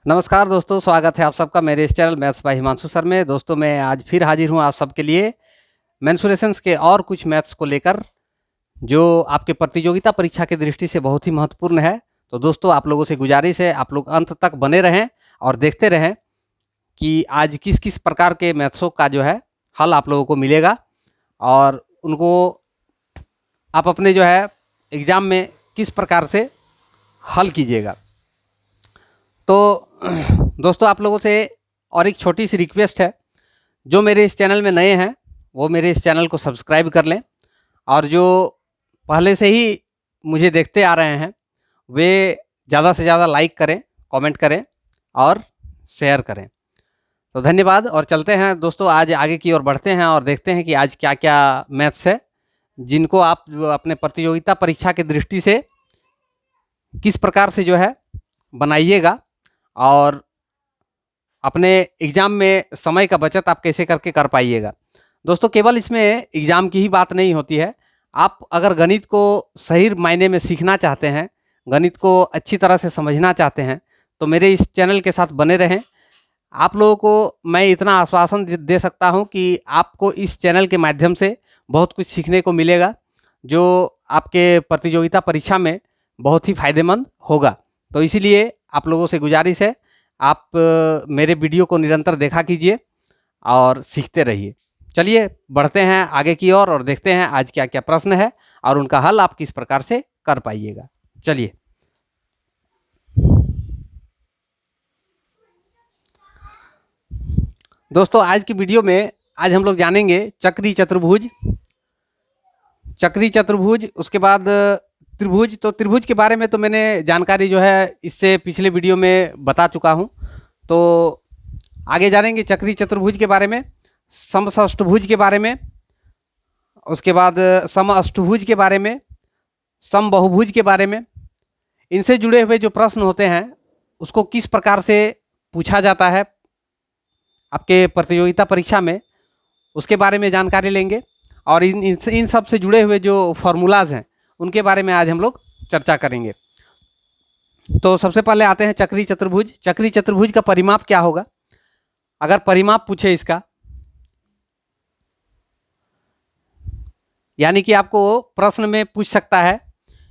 नमस्कार दोस्तों, स्वागत है आप सबका मेरे इस channel maths by Himanshu sir में। दोस्तों मैं आज फिर हाजिर हूँ आप सबके लिए मेंसुरेशंस के और कुछ मैथ्स को लेकर, जो आपके प्रतियोगिता परीक्षा की दृष्टि से बहुत ही महत्वपूर्ण है। तो दोस्तों आप लोगों से गुजारिश है, आप लोग अंत तक बने रहें और देखते रहें कि आज किस किस प्रकार के मैथ्सों का जो है हल आप लोगों को मिलेगा और उनको आप अपने जो है एग्ज़ाम में किस प्रकार से हल कीजिएगा। तो दोस्तों आप लोगों से और एक छोटी सी रिक्वेस्ट है, जो मेरे इस चैनल में नए हैं वो मेरे इस चैनल को सब्सक्राइब कर लें, और जो पहले से ही मुझे देखते आ रहे हैं वे ज़्यादा से ज़्यादा लाइक करें, कमेंट करें और शेयर करें। तो धन्यवाद। और चलते हैं दोस्तों, आज आगे की ओर बढ़ते हैं और देखते हैं कि आज क्या क्या मैथ्स है जिनको आप अपने प्रतियोगिता परीक्षा की दृष्टि से किस प्रकार से जो है बनाइएगा और अपने एग्ज़ाम में समय का बचत आप कैसे करके कर पाइएगा। दोस्तों केवल इसमें एग्ज़ाम की ही बात नहीं होती है। आप अगर गणित को सही मायने में सीखना चाहते हैं, गणित को अच्छी तरह से समझना चाहते हैं, तो मेरे इस चैनल के साथ बने रहें। आप लोगों को मैं इतना आश्वासन दे सकता हूं कि आपको इस चैनल के माध्यम से बहुत कुछ सीखने को मिलेगा, जो आपके प्रतियोगिता परीक्षा में बहुत ही फ़ायदेमंद होगा। तो इसीलिए आप लोगों से गुजारिश है, आप मेरे वीडियो को निरंतर देखा कीजिए और सीखते रहिए। चलिए बढ़ते हैं आगे की ओर और देखते हैं आज क्या क्या प्रश्न है और उनका हल आप किस प्रकार से कर पाइएगा। चलिए दोस्तों, आज की वीडियो में आज हम लोग जानेंगे चक्री चतुर्भुज, उसके बाद त्रिभुज। तो त्रिभुज के बारे में तो मैंने जानकारी जो है इससे पिछले वीडियो में बता चुका हूं। तो आगे जानेंगे चक्री चतुर्भुज के बारे में, समषष्टभुज के बारे में, उसके बाद समअष्टभुज के बारे में, समबहुभुज के बारे में। इनसे जुड़े हुए जो प्रश्न होते हैं उसको किस प्रकार से पूछा जाता है आपके प्रतियोगिता परीक्षा में, उसके बारे में जानकारी लेंगे। और इन सब से जुड़े हुए जो फॉर्मूलाज हैं उनके बारे में आज हम लोग चर्चा करेंगे। तो सबसे पहले आते हैं चक्री चतुर्भुज। चक्री चतुर्भुज का परिमाप क्या होगा? अगर परिमाप पूछे इसका, यानी कि आपको प्रश्न में पूछ सकता है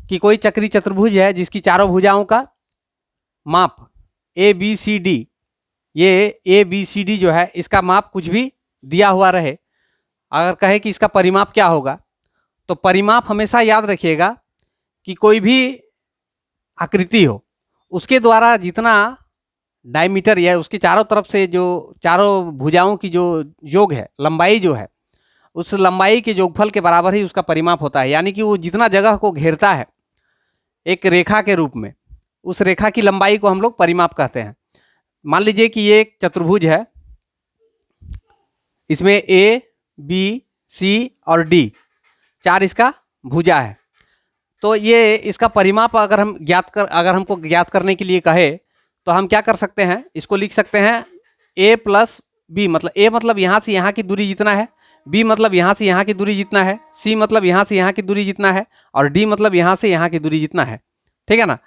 कि कोई चक्री चतुर्भुज है जिसकी चारों भुजाओं का माप ए बी सी डी, ये ए बी सी डी जो है इसका माप कुछ भी दिया हुआ रहे, अगर कहे कि इसका परिमाप क्या होगा, तो परिमाप हमेशा याद रखिएगा कि कोई भी आकृति हो उसके द्वारा जितना डायमीटर या उसके चारों तरफ से जो चारों भुजाओं की जो योग है, लंबाई जो है, उस लंबाई के योगफल के बराबर ही उसका परिमाप होता है। यानी कि वो जितना जगह को घेरता है एक रेखा के रूप में, उस रेखा की लंबाई को हम लोग परिमाप कहते हैं। मान लीजिए कि ये एक चतुर्भुज है, इसमें ए बी सी और डी चार इसका भुजा है। तो ये इसका परिमाप अगर हमको ज्ञात करने के लिए कहे तो हम क्या कर सकते हैं, इसको लिख सकते हैं a प्लस बी, मतलब a मतलब यहाँ से यहाँ की दूरी जितना है, b मतलब यहाँ से यहाँ की दूरी जितना है, c मतलब यहाँ से यहाँ की दूरी जितना है और d मतलब यहाँ से यहाँ की दूरी जितना है। ठीक है ना?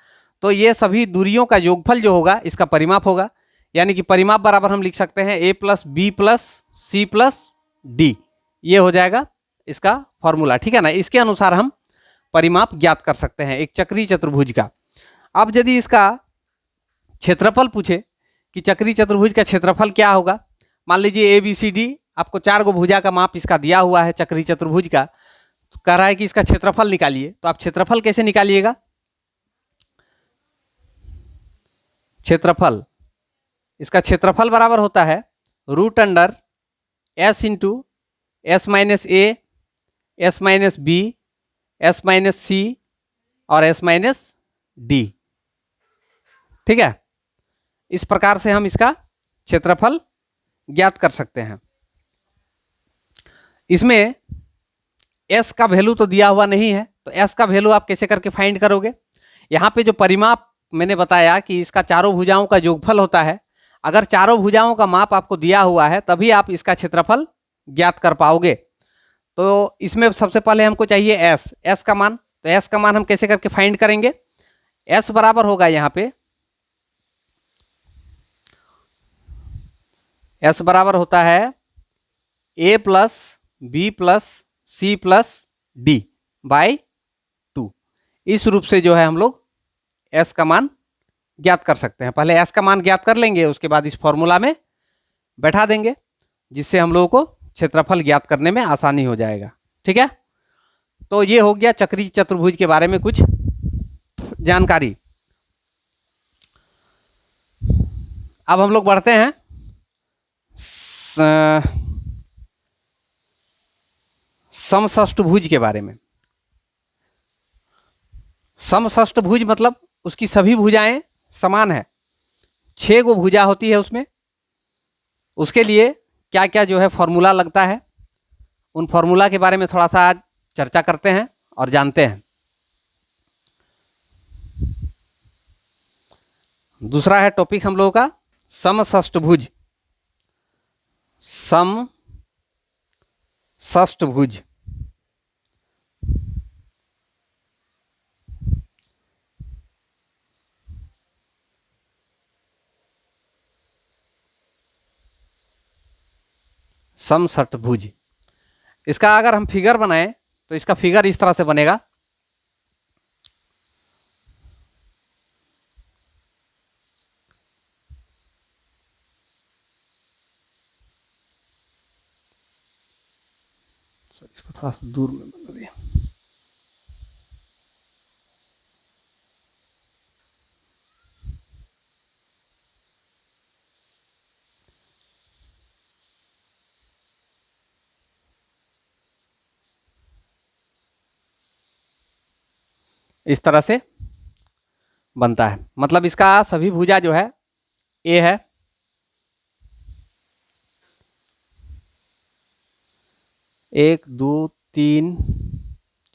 तो ये सभी दूरियों का योगफल जो होगा इसका परिमाप होगा। यानी कि परिमाप बराबर हम लिख सकते हैं a plus B plus C plus D, ये हो जाएगा इसका फॉर्मूला। ठीक है ना? इसके अनुसार हम परिमाप ज्ञात कर सकते हैं एक चक्री चतुर्भुज का। अब यदि इसका क्षेत्रफल पूछे कि चक्री चतुर्भुज का क्षेत्रफल क्या होगा, मान लीजिए ए बी सी डी, आपको चार गो भुजा का माप इसका दिया हुआ है चक्री चतुर्भुज का, तो कह रहा है कि इसका क्षेत्रफल निकालिए। तो आप क्षेत्रफल कैसे निकालिएगा? क्षेत्रफल, इसका क्षेत्रफल बराबर होता है root under s into s minus a, s minus b, s minus c और एस माइनस डी। ठीक है? इस प्रकार से हम इसका क्षेत्रफल ज्ञात कर सकते हैं। इसमें s का वैल्यू तो दिया हुआ नहीं है, तो s का वैल्यू आप कैसे करके फाइंड करोगे? यहाँ पे जो परिमाप मैंने बताया कि इसका चारों भुजाओं का योगफल होता है, अगर चारों भुजाओं का माप आपको दिया हुआ है तभी आप इसका क्षेत्रफल ज्ञात कर पाओगे। तो इसमें सबसे पहले हमको चाहिए s का मान। तो s का मान हम कैसे करके फाइंड करेंगे? s बराबर होगा यहाँ पे, root under s into s minus a, s minus b, s minus c और एस माइनस डी। ठीक है? इस प्रकार से हम इसका क्षेत्रफल ज्ञात कर सकते हैं। इसमें s का वैल्यू तो दिया हुआ नहीं है, तो s का वैल्यू आप कैसे करके फाइंड करोगे? एस बराबर होता है a plus B plus C plus d by 2। इस रूप से जो है हम लोग एस का मान ज्ञात कर सकते हैं। पहले एस का मान ज्ञात कर लेंगे, उसके बाद इस फॉर्मूला में बैठा देंगे, जिससे हम लोगों को क्षेत्रफल ज्ञात करने में आसानी हो जाएगा। ठीक है, तो ये हो गया चक्रीय चतुर्भुज के बारे में कुछ जानकारी। अब हम लोग बढ़ते हैं समषष्टभुज के बारे में। समषष्टभुज मतलब उसकी सभी भुजाएं समान है, 6 गो भुजा होती है उसमें। उसके लिए क्या क्या जो है फॉर्मूला लगता है, उन फॉर्मूला के बारे में थोड़ा सा आज चर्चा करते हैं और जानते हैं। दूसरा है टॉपिक हम लोगों का समषष्टभुज। समषष्टभुज समषष्टभुज, इसका अगर हम फिगर बनाएं तो इसका फिगर इस तरह से बनेगा। इसको थोड़ा सा दूर में बना दिया। इस तरह से बनता है, मतलब इसका सभी भुजा जो है ए है, एक दो तीन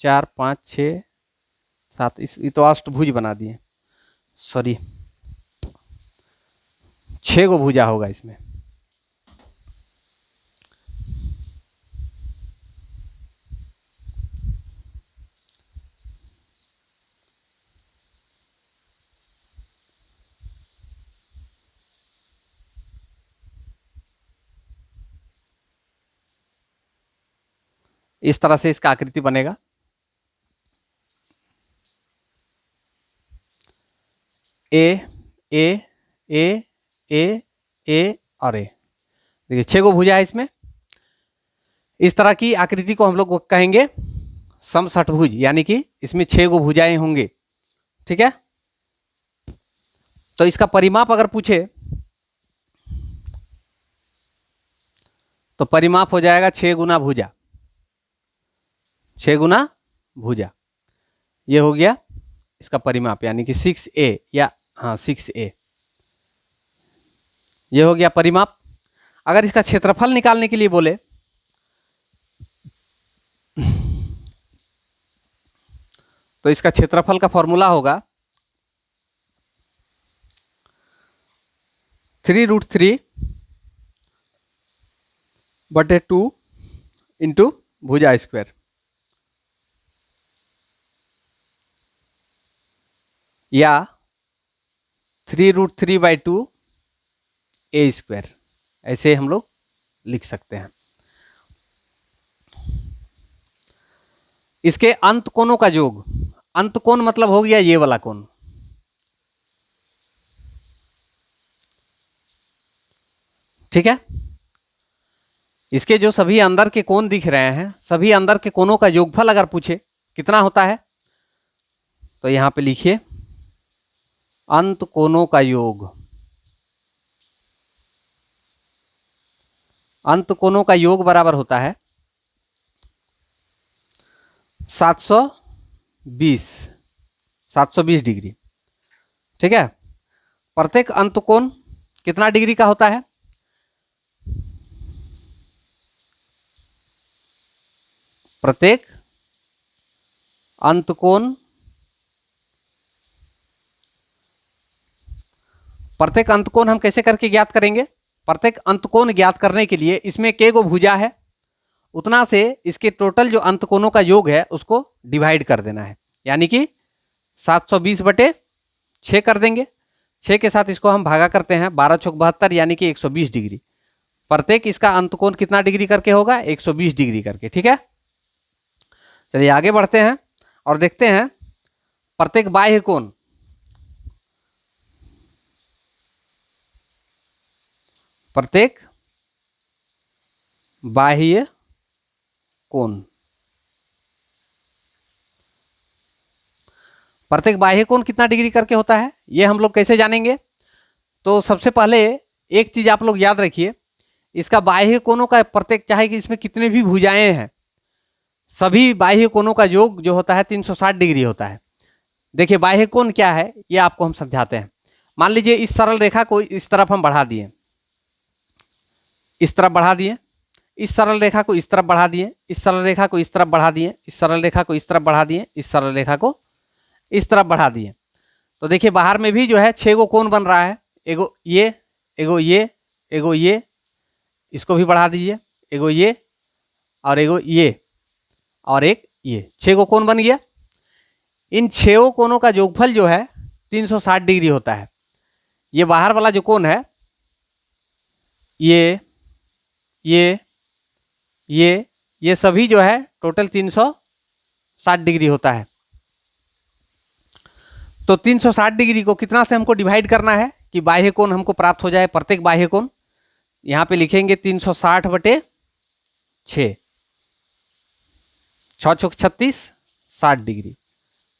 चार पाँच छः सात, ये तो अष्टभुज बना दिए, सॉरी 6 गो भुजा होगा इसमें। इस तरह से इसका आकृति बनेगा। ए ए ए ए ए और ए, देखिए 6 गो भुजा है इसमें। इस तरह की आकृति को हम लोग कहेंगे समषष्टभुज, यानी कि इसमें 6 गो भुजाएं होंगे। ठीक है, तो इसका परिमाप अगर पूछे तो परिमाप हो जाएगा 6 गुना भुजा, 6 गुना भुजा। ये हो गया इसका परिमाप, यानी कि 6a, या हाँ 6a, ये हो गया परिमाप। अगर इसका क्षेत्रफल निकालने के लिए बोले तो इसका क्षेत्रफल का फॉर्मूला होगा 3√3 बटे 2 इंटू भुजा स्क्वायर, या 3√3/2 ए स्क्वायर, ऐसे हम लोग लिख सकते हैं। इसके अंत कोणों का योग, अंत कोण मतलब हो गया ये वाला कोण, ठीक है। इसके जो सभी अंदर के कोण दिख रहे हैं, सभी अंदर के कोणों का योगफल अगर पूछे कितना होता है, तो यहां पे लिखिए अंत कोणों का योग। अंत कोणों का योग बराबर होता है 720 डिग्री। ठीक है, प्रत्येक अंत कोण कितना डिग्री का होता है? प्रत्येक अंत कोण, प्रत्येक अंत कोण हम कैसे करके ज्ञात करेंगे? प्रत्येक अंत कोण ज्ञात करने के लिए इसमें के गो भुजा है, उतना से इसके टोटल जो अंत कोणों का योग है उसको डिवाइड कर देना है, यानी कि 720/6 कर देंगे। 6 के साथ इसको हम भागा करते हैं, 12 × 72 यानी कि 120 डिग्री। प्रत्येक इसका अंतकोण कितना डिग्री करके होगा, 120 डिग्री करके। ठीक है, चलिए आगे बढ़ते हैं और देखते हैं प्रत्येक बाह्य कोण, प्रत्येक बाह्य कोण, प्रत्येक बाह्य कोण कितना डिग्री करके होता है, ये हम लोग कैसे जानेंगे। तो सबसे पहले एक चीज आप लोग याद रखिए, इसका बाह्य कोणों का प्रत्येक, चाहे कि इसमें कितने भी भुजाएं हैं, सभी बाह्य कोणों का योग जो होता है 360 डिग्री होता है। देखिए बाह्य कोण क्या है ये आपको हम समझाते हैं। मान लीजिए इस सरल रेखा को इस तरफ हम बढ़ा दिए, इस तरफ बढ़ा दिए, इस सरल रेखा को इस तरफ बढ़ा दिए, इस सरल रेखा को इस तरफ बढ़ा दिए, इस सरल रेखा को इस तरफ बढ़ा दिए, इस सरल रेखा को इस तरफ बढ़ा दिए। तो देखिए बाहर में भी जो है 6 गो कोण बन रहा है, एगो ये, एगो ये, एगो ये, इसको भी बढ़ा दीजिए, एगो ये और एगो ये और एक ये, 6 गो कोण बन गया। इन 6 कोणों का योगफल जो है 360 डिग्री होता है। ये बाहर वाला जो कोण है, ये सभी जो है टोटल 360 डिग्री होता है। तो 360 डिग्री को कितना से हमको डिवाइड करना है कि बाह्य कोण हमको प्राप्त हो जाए, प्रत्येक बाह्य कोण। यहां पे लिखेंगे 360 बटे 6, 6 छुक 36, 60 डिग्री।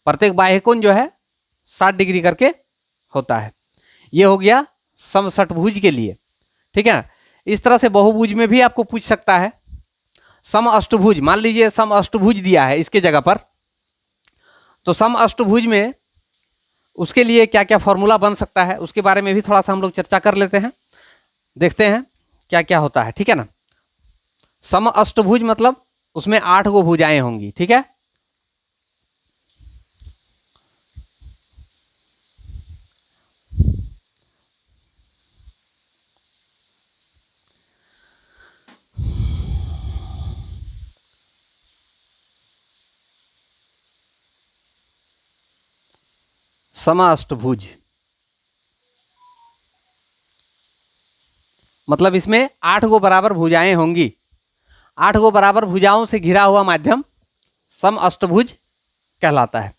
प्रत्येक बाह्य कोण जो है 60 डिग्री करके होता है। ये हो गया समषटभुज के लिए। ठीक है, इस तरह से बहुभुज में भी आपको पूछ सकता है। समअष्टभुज, मान लीजिए समअष्टभुज दिया है इसके जगह पर, तो समअष्टभुज में उसके लिए क्या क्या फॉर्मूला बन सकता है उसके बारे में भी थोड़ा सा हम लोग चर्चा कर लेते हैं, देखते हैं क्या क्या होता है। ठीक है ना, समअष्टभुज मतलब उसमें 8 गो भुजाएं होंगी। ठीक है, समअष्टभुज मतलब इसमें 8 गो बराबर भुजाएं होंगी। 8 गो बराबर भुजाओं से घिरा हुआ माध्यम समअष्टभुज कहलाता है।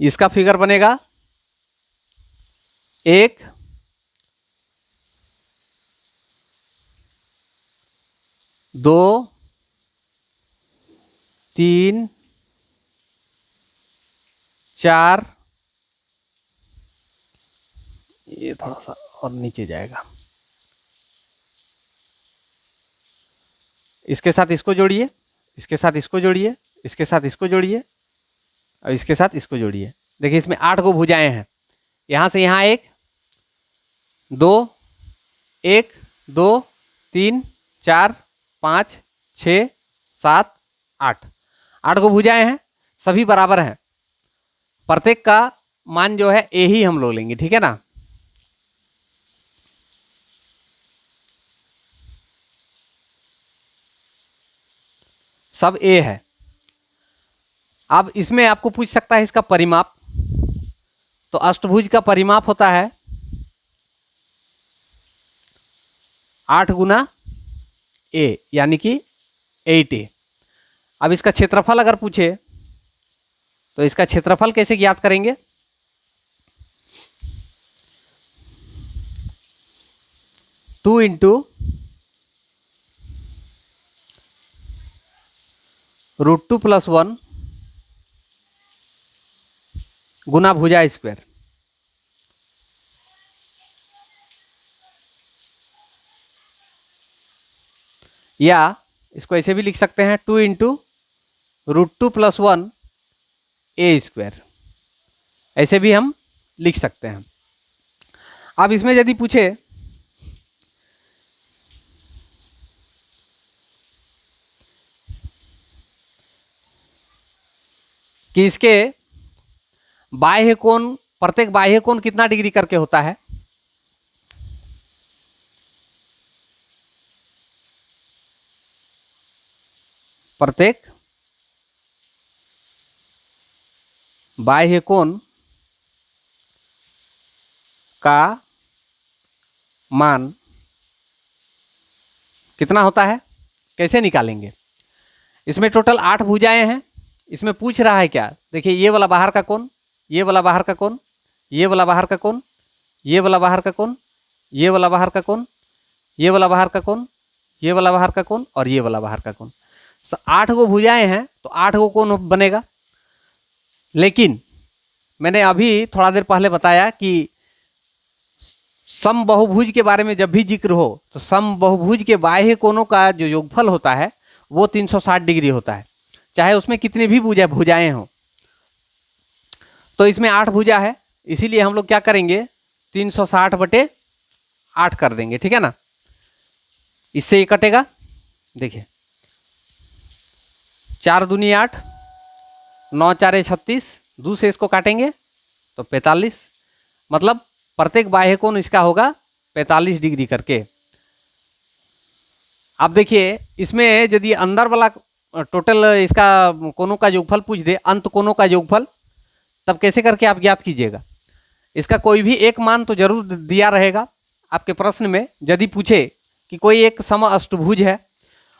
इसका फिगर बनेगा 1, 2, 3, 4, ये थोड़ा सा और नीचे जाएगा, इसके साथ इसको जोड़िए, इसके साथ इसको जोड़िए, इसके साथ इसको जोड़िए और इसके साथ इसको जोड़िए। देखिए इसमें 8 गो भुजाएं हैं, यहां से यहां 1, 2, 1, 2, 3, 4, 5, 6, 7, 8, 8 गो भुजाएं हैं, सभी बराबर हैं। प्रत्येक का मान जो है ए ही हम लोग लेंगे। ठीक है ना, सब ए है। अब इसमें आपको पूछ सकता है इसका परिमाप, तो अष्टभुज का परिमाप होता है 8 गुना ए यानी कि 8a। अब इसका क्षेत्रफल अगर पूछे तो इसका क्षेत्रफल कैसे ज्ञात करेंगे, टू इंटू √2 + 1 गुना भुजा स्क्वायर। या इसको ऐसे भी लिख सकते हैं 2 इंटू √2 + 1 a², ऐसे भी हम लिख सकते हैं। अब इसमें यदि पूछे कि इसके बाह्य कोण, प्रत्येक बाह्य कोण कितना डिग्री करके होता है, प्रत्येक बाह्य कोण का मान कितना होता है, कैसे निकालेंगे। इसमें टोटल 8 भुजाएं हैं। इसमें पूछ रहा है क्या, देखिए ये वाला बाहर का कोण, ये वाला बाहर का कोण, ये वाला बाहर का कोण, ये वाला बाहर का कोण, ये वाला बाहर का कोण, ये वाला बाहर का कोण, ये वाला बाहर का कोण और ये वाला बाहर का कोण। 8 गो भुजाएं हैं तो 8 गो कोण बनेगा। लेकिन मैंने अभी थोड़ा देर पहले बताया कि समबाहुभुज के बारे में जब भी जिक्र हो तो समबाहुभुज के बाह्य कोणों का जो योगफल होता है वो 360 डिग्री होता है, चाहे उसमें कितनी भी भुजाएं हों। तो इसमें 8 भुजा है, इसीलिए हम लोग क्या करेंगे 360/8 कर देंगे, ठीक है ना। इससे ये कटेगा, देखिए 4 दूनी 8, 9 4 36, 2 से इसको काटेंगे तो 45, मतलब प्रत्येक बाह्य कोण इसका होगा 45 डिग्री करके। अब देखिए इसमें यदि अंदर वाला टोटल इसका कोणों का योगफल पूछ दे, अंत कोणों का योगफल, तब कैसे करके आप ज्ञात कीजिएगा। इसका कोई भी एक मान तो जरूर दिया रहेगा आपके प्रश्न में। यदि पूछे कि कोई एक समअष्टभुज है,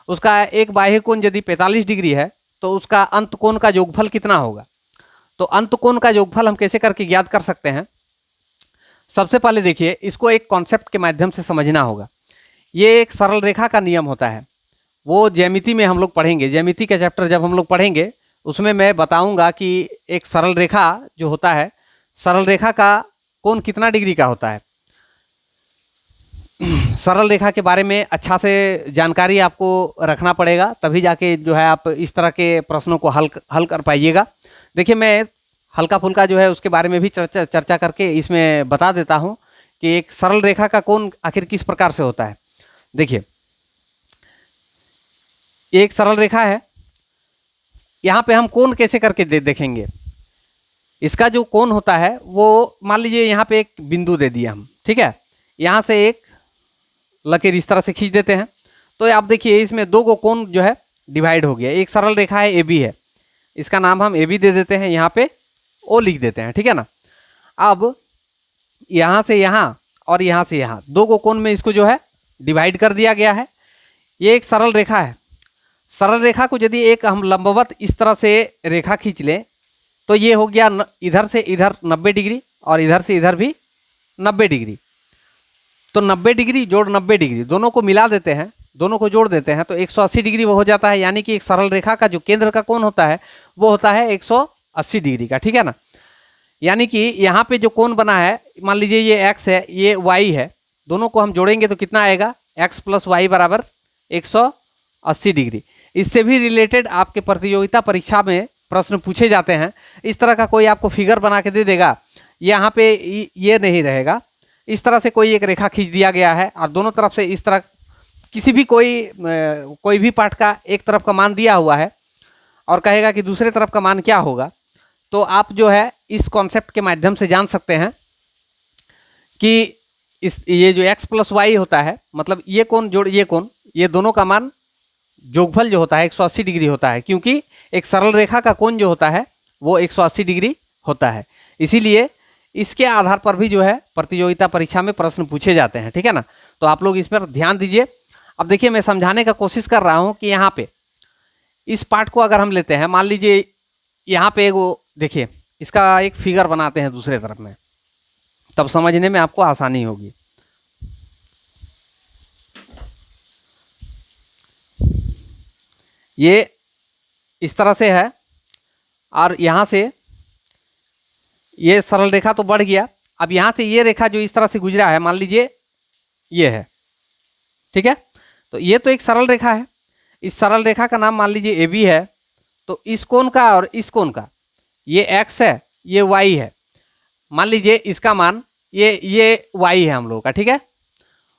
उसका एक बाह्य कोण यदि 45 डिग्री है तो उसका अंत कोण का योगफल कितना होगा। तो अंत कोण का योगफल हम कैसे करके ज्ञात कर सकते हैं। सबसे पहले देखिए इसको एक कॉन्सेप्ट के माध्यम से समझना होगा। ये एक सरल रेखा का नियम होता है, वो ज्यामिति में हम लोग पढ़ेंगे। ज्यामिति का चैप्टर जब हम लोग पढ़ेंगे उसमें मैं बताऊंगा कि एक सरल रेखा जो होता है, सरल रेखा का कोण कितना डिग्री का होता है। सरल रेखा के बारे में अच्छा से जानकारी आपको रखना पड़ेगा, तभी जाके जो है आप इस तरह के प्रश्नों को हल कर पाइएगा। देखिए मैं हल्का फुल्का जो है उसके बारे में भी चर्चा करके इसमें बता देता हूं कि एक सरल रेखा का कोण आखिर किस प्रकार से होता है। देखिए एक सरल रेखा है, यहाँ पे हम कोण कैसे करके देखेंगे। इसका जो कोण होता है वो मान लीजिए यहाँ पे एक बिंदु दे दिया हम, ठीक है, यहाँ से एक लकीर इस तरह से खींच देते हैं तो आप देखिए इसमें 2 गो कोण जो है डिवाइड हो गया। एक सरल रेखा है AB है, इसका नाम हम AB दे देते हैं, यहाँ पे O लिख देते हैं, ठीक है ना। अब यहाँ से यहाँ और यहाँ से यहाँ 2 गो कोण में इसको जो है डिवाइड कर दिया गया है। ये एक सरल रेखा है। सरल रेखा को यदि एक हम लंबवत इस तरह से रेखा खींच लें तो ये हो गया इधर से इधर 90 डिग्री और इधर से इधर भी 90 डिग्री। तो 90 डिग्री जोड़ 90 डिग्री दोनों को मिला देते हैं, दोनों को जोड़ देते हैं तो 180 डिग्री वो हो जाता है। यानी कि एक सरल रेखा का जो केंद्र का कोण होता है वो होता है 180 डिग्री का, ठीक है ना। यानी कि यहाँ पे जो कोण बना है, मान लीजिए ये x है, ये y है, दोनों को हम जोड़ेंगे तो कितना आएगा, x + y = 180 डिग्री। इससे भी रिलेटेड आपके प्रतियोगिता परीक्षा में प्रश्न पूछे जाते हैं। इस तरह का कोई आपको फिगर बना के दे देगा, यहाँ पे ये नहीं रहेगा, इस तरह से कोई एक रेखा खींच दिया गया है और दोनों तरफ से इस तरह किसी भी कोई भी पार्ट का एक तरफ का मान दिया हुआ है और कहेगा कि दूसरे तरफ का मान क्या होगा। तो आप जो है इस कॉन्सेप्ट के माध्यम से जान सकते हैं कि ये जो x + y होता है, मतलब ये कोण जोड़ ये कोण, ये दोनों का मान योगफल जो होता है 180 डिग्री होता है, क्योंकि एक सरल रेखा का कोण जो होता है वो 180 डिग्री होता है। इसीलिए इसके आधार पर भी जो है प्रतियोगिता परीक्षा में प्रश्न पूछे जाते हैं, ठीक है ना। तो आप लोग इस पर ध्यान दीजिए। अब देखिए मैं समझाने का कोशिश कर रहा हूँ कि यहाँ पे इस पार्ट को अगर हम लेते हैं, मान लीजिए यहाँ पे वो देखिए इसका एक फिगर बनाते हैं दूसरे तरफ में, तब समझने में आपको आसानी होगी। ये इस तरह से है और यहाँ से ये सरल रेखा तो बढ़ गया। अब यहाँ से ये रेखा जो इस तरह से गुजरा है, मान लीजिए ये है, ठीक है। तो ये तो एक सरल रेखा है, इस सरल रेखा का नाम मान लीजिए AB है। तो इस कोण का और इस कोण का, ये x है, ये y है। मान लीजिए इसका मान ये y है हम लोगों का, ठीक है।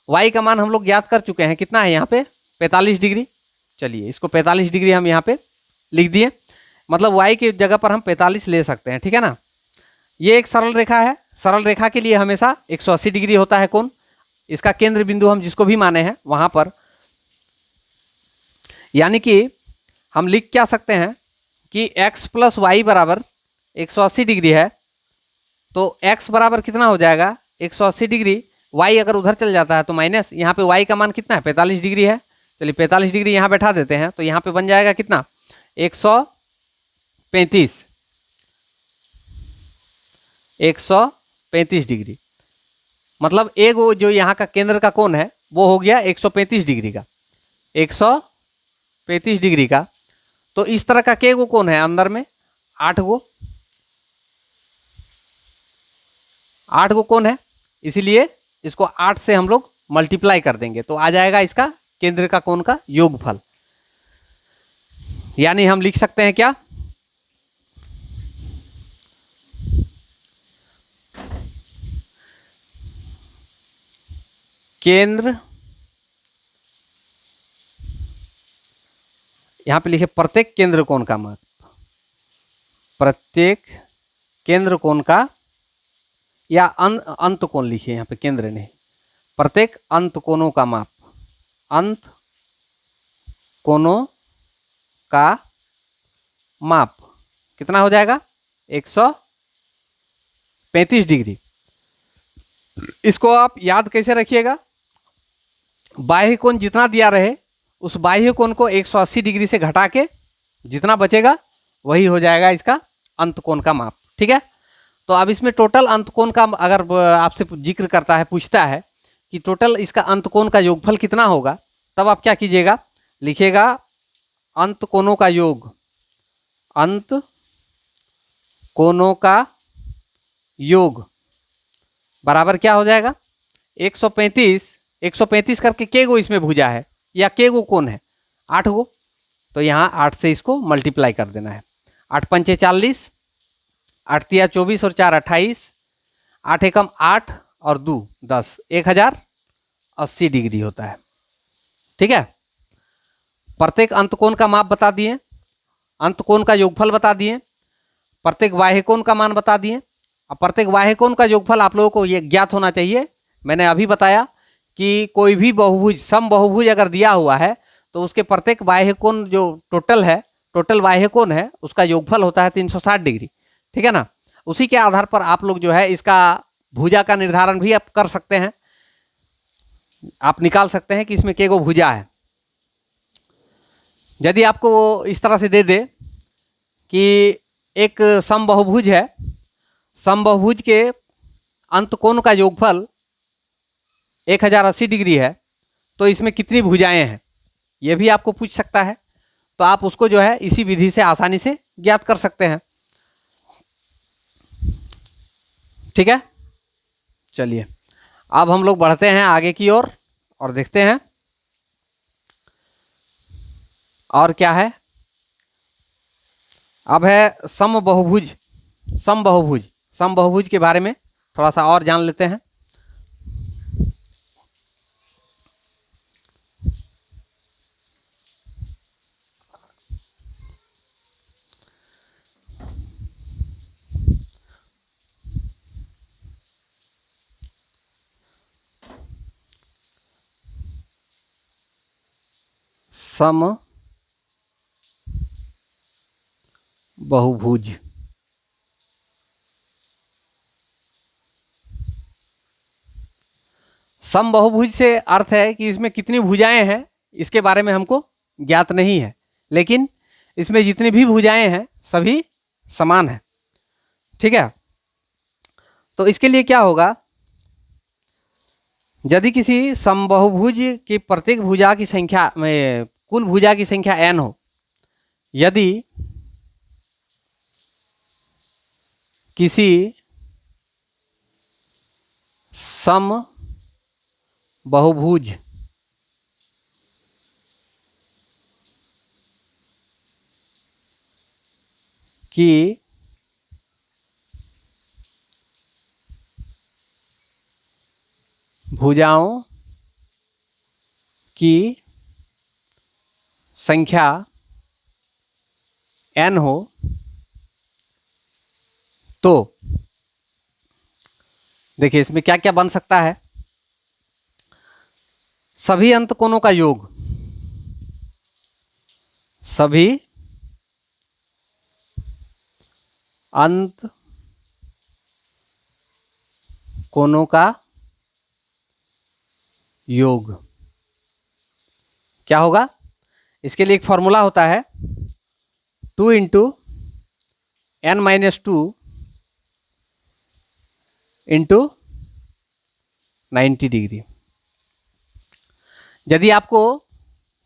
y का मान हम लोग ज्ञात कर चुके हैं, कितना है यहाँ पे 45 डिग्री। चलिए इसको 45 डिग्री हम यहाँ पे लिख दिए, मतलब y की जगह पर हम 45 ले सकते हैं, ठीक है ना। ये एक सरल रेखा है, सरल रेखा के लिए हमेशा 180 डिग्री होता है कोण। इसका केंद्र बिंदु हम जिसको भी माने हैं वहां पर, यानी कि हम लिख क्या सकते हैं कि x + y = 180 डिग्री है। तो x बराबर कितना हो जाएगा 180 डिग्री y अगर उधर चल जाता है तो माइनस, यहाँ पे y का मान कितना है 45 डिग्री है, चलिए 45 डिग्री यहाँ बैठा देते हैं, तो यहाँ पे बन जाएगा कितना 135 डिग्री। मतलब एक वो जो यहाँ का केंद्र का कोण है वो हो गया 135 डिग्री का, 135 डिग्री का। तो इस तरह का के गो कोण है अंदर में 8 गो कोण है, इसीलिए इसको 8 से हम लोग मल्टीप्लाई कर देंगे तो आ जाएगा इसका केंद्र का कोण का योगफल। यानी हम लिख सकते हैं क्या, केंद्र, यहां पे लिखे प्रत्येक केंद्र कोण का माप, प्रत्येक केंद्र कोण का, या अंत कोण लिखिए, यहां पे केंद्र नहीं, प्रत्येक अंत कोणों का माप, अंत कोणों का माप कितना हो जाएगा 135 डिग्री। इसको आप याद कैसे रखिएगा, बाह्य कोण जितना दिया रहे उस बाह्य कोण को 180 डिग्री से घटा के जितना बचेगा वही हो जाएगा इसका अंत कोण का माप। ठीक है, तो अब इसमें टोटल अंत कोण का अगर आपसे जिक्र करता है, पूछता है कि टोटल इसका अंत कोण का योगफल कितना होगा, तब आप क्या कीजिएगा, लिखिएगा अंत कोणों का योग, अंत कोणों का योग बराबर क्या हो जाएगा 135 करके के गो इसमें भुजा है या के गो कोण है 8 गो, तो यहाँ 8 से इसको मल्टीप्लाई कर देना है। 8 पंचे 40, 8 तिया 24 और 4 28, 8 एकम 8 और 2 10, 1080 डिग्री होता है। ठीक है, प्रत्येक अंत कोण का माप बता दिए, अंत कोण का योगफल बता दिए, प्रत्येक बाह्य कोण का मान बता दिए। अब प्रत्येक बाह्य कोण का योगफल आप लोगों को ये ज्ञात होना चाहिए। मैंने अभी बताया कि कोई भी बहुभुज, सम बहुभुज अगर दिया हुआ है तो उसके प्रत्येक बाह्य कोण जो टोटल है, टोटल बाह्य कोण है उसका योगफल होता है 360 डिग्री। ठीक है ना, उसी के आधार पर आप लोग जो है इसका भुजा का निर्धारण भी आप कर सकते हैं, आप निकाल सकते हैं कि इसमें के गो भुजा है। यदि आपको वो इस तरह से दे दे कि एक समबाहुभुज है, समबाहुभुज के अंत कोण का योगफल 1080 डिग्री है, तो इसमें कितनी भुजाएं हैं ये भी आपको पूछ सकता है, तो आप उसको जो है इसी विधि से आसानी से ज्ञात कर सकते हैं। ठीक है, चलिए अब हम लोग बढ़ते हैं आगे की ओर और देखते हैं और क्या है। अब है समबाहुभुज, समबाहुभुज, समबाहुभुज के बारे में थोड़ा सा और जान लेते हैं। सम बहुभुज, समबाहुभुज से अर्थ है कि इसमें कितनी भुजाएं हैं इसके बारे में हमको ज्ञात नहीं है, लेकिन इसमें जितनी भी भुजाएं हैं सभी समान है। ठीक है, तो इसके लिए क्या होगा, यदि किसी समबाहुभुज की प्रत्येक भुजा की संख्या में कुल भुजा की संख्या n हो, यदि किसी सम बहुभुज की भुजाओं की संख्या n हो, तो देखिए इसमें क्या क्या बन सकता है, सभी अंत कोणों का योग, सभी अंत कोणों का योग क्या होगा? इसके लिए एक फॉर्मूला होता है 2 इंटू n-2 इंटू 90 डिग्री। यदि आपको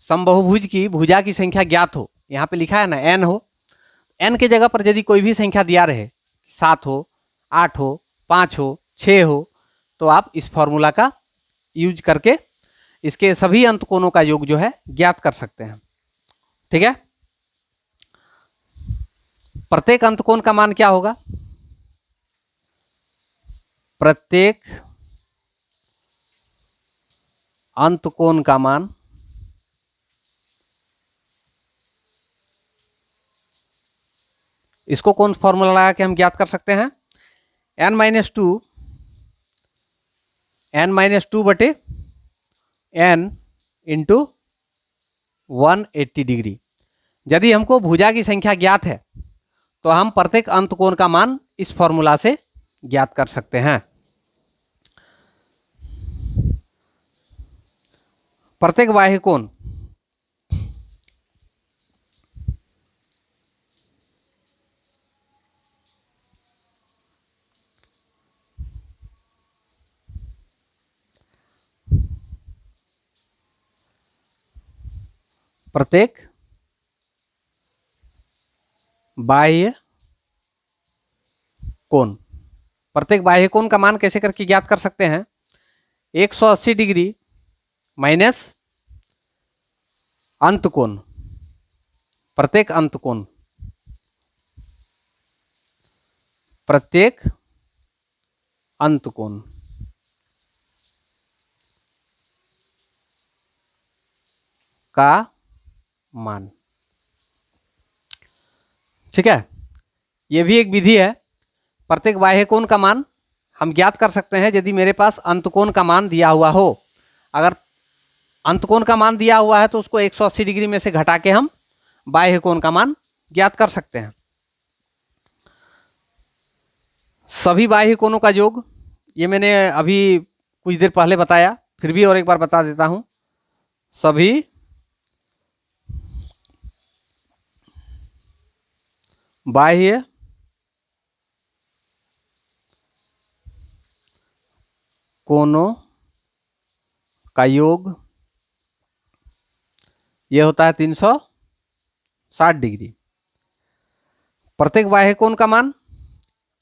समबाहुभुज की भुजा की संख्या ज्ञात हो, यहाँ पे लिखा है ना n हो, n के जगह पर यदि कोई भी संख्या दिया रहे, 7 हो, 8 हो, 5 हो, 6 हो, तो आप इस फॉर्मूला का यूज करके इसके सभी अंत कोणों का योग जो है ज्ञात कर सकते हैं। ठीक है। प्रत्येक अंत कोण का मान क्या होगा? प्रत्येक अंत कोण का मान इसको कौन फॉर्मूला लगा के हम ज्ञात कर सकते हैं? n-2 बटे n इंटू 180 डिग्री। यदि हमको भुजा की संख्या ज्ञात है तो हम प्रत्येक अंत कोण का मान इस फॉर्मूला से ज्ञात कर सकते हैं। प्रत्येक बाह्य कोण प्रत्येक बाह्य कोण, प्रत्येक बाह्य कोण का मान कैसे करके ज्ञात कर सकते हैं? 180 डिग्री माइनस अंत कोण, प्रत्येक अंत कोण, प्रत्येक अंत कोण का मान। ठीक है। यह भी एक विधि है। प्रत्येक बाह्य कोण का मान हम ज्ञात कर सकते हैं यदि मेरे पास अंत कोण का मान दिया हुआ हो। अगर अंत कोण का मान दिया हुआ है तो उसको 180 डिग्री में से घटा के हम बाह्य कोण का मान ज्ञात कर सकते हैं। सभी बाह्य कोणों का योग, ये मैंने अभी कुछ देर पहले बताया, फिर भी और एक बार बता देता हूं। सभी बाह्य कोणों का योग यह होता है 360 डिग्री। प्रत्येक बाह्य कोण का मान,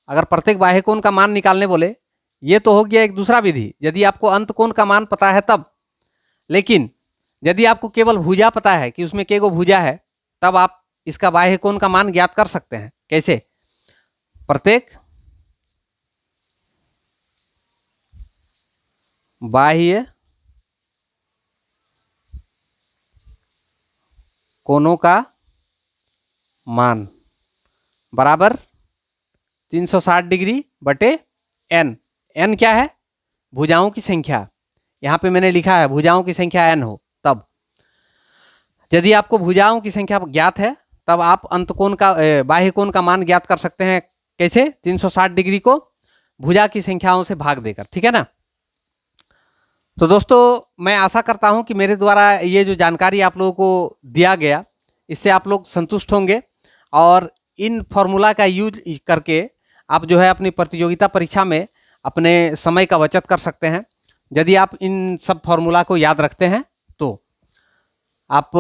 अगर प्रत्येक बाह्य कोण का मान निकालने बोले, ये तो हो गया एक दूसरा विधि यदि आपको अंत कोण का मान पता है तब। लेकिन यदि आपको केवल भुजा पता है कि उसमें केगो भुजा है, तब आप इसका बाह्य कोण का मान ज्ञात कर सकते हैं। कैसे? प्रत्येक बाह्य कोणों का मान बराबर 360 डिग्री बटे n। n क्या है? भुजाओं की संख्या। यहां पे मैंने लिखा है भुजाओं की संख्या n हो तब। यदि आपको भुजाओं की संख्या ज्ञात है तब आप अंत कोण का बाह्य कोण का मान ज्ञात कर सकते हैं। कैसे? 360 डिग्री को भुजा की संख्याओं से भाग देकर। ठीक है ना। तो दोस्तों, मैं आशा करता हूं कि मेरे द्वारा ये जो जानकारी आप लोगों को दिया गया, इससे आप लोग संतुष्ट होंगे और इन फॉर्मूला का यूज करके आप जो है अपनी प्रतियोगिता परीक्षा में अपने समय का बचत कर सकते हैं। यदि आप इन सब फॉर्मूला को याद रखते हैं तो आप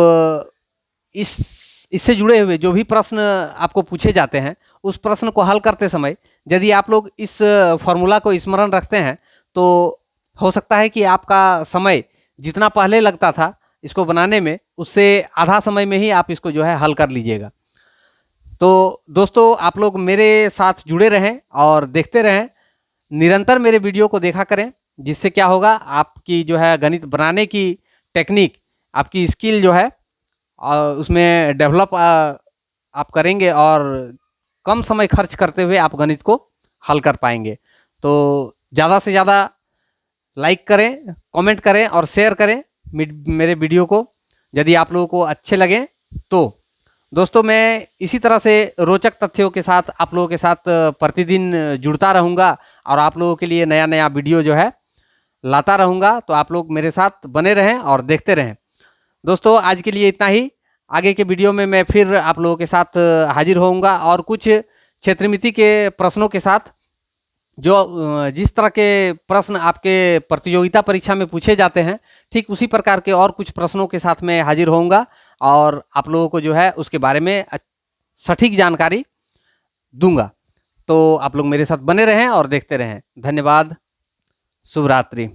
इससे जुड़े हुए जो भी प्रश्न आपको पूछे जाते हैं उस प्रश्न को हल करते समय यदि आप लोग इस फॉर्मूला को स्मरण रखते हैं तो हो सकता है कि आपका समय जितना पहले लगता था इसको बनाने में, उससे आधा समय में ही आप इसको जो है हल कर लीजिएगा। तो दोस्तों, आप लोग मेरे साथ जुड़े रहें और देखते रहें, निरंतर मेरे वीडियो को देखा करें, जिससे क्या होगा, आपकी जो है गणित बनाने की टेक्निक, आपकी स्किल जो है उसमें डेवलप आप करेंगे और कम समय खर्च करते हुए आप गणित को हल कर पाएंगे। तो ज़्यादा से ज़्यादा लाइक करें, कमेंट करें और शेयर करें मेरे वीडियो को यदि आप लोगों को अच्छे लगें तो। दोस्तों, मैं इसी तरह से रोचक तथ्यों के साथ आप लोगों के साथ प्रतिदिन जुड़ता रहूँगा और आप लोगों के लिए नया नया वीडियो जो है लाता रहूँगा, तो आप लोग मेरे साथ बने रहें और देखते रहें। दोस्तों आज के लिए इतना ही। आगे के वीडियो में मैं फिर आप लोगों के साथ हाजिर होऊंगा और कुछ क्षेत्रमिति के प्रश्नों के साथ, जो जिस तरह के प्रश्न आपके प्रतियोगिता परीक्षा में पूछे जाते हैं, ठीक उसी प्रकार के और कुछ प्रश्नों के साथ मैं हाजिर होऊंगा और आप लोगों को जो है उसके बारे में सटीक जानकारी दूंगा। तो आप लोग मेरे साथ बने रहें और देखते रहें। धन्यवाद। शुभ रात्रि।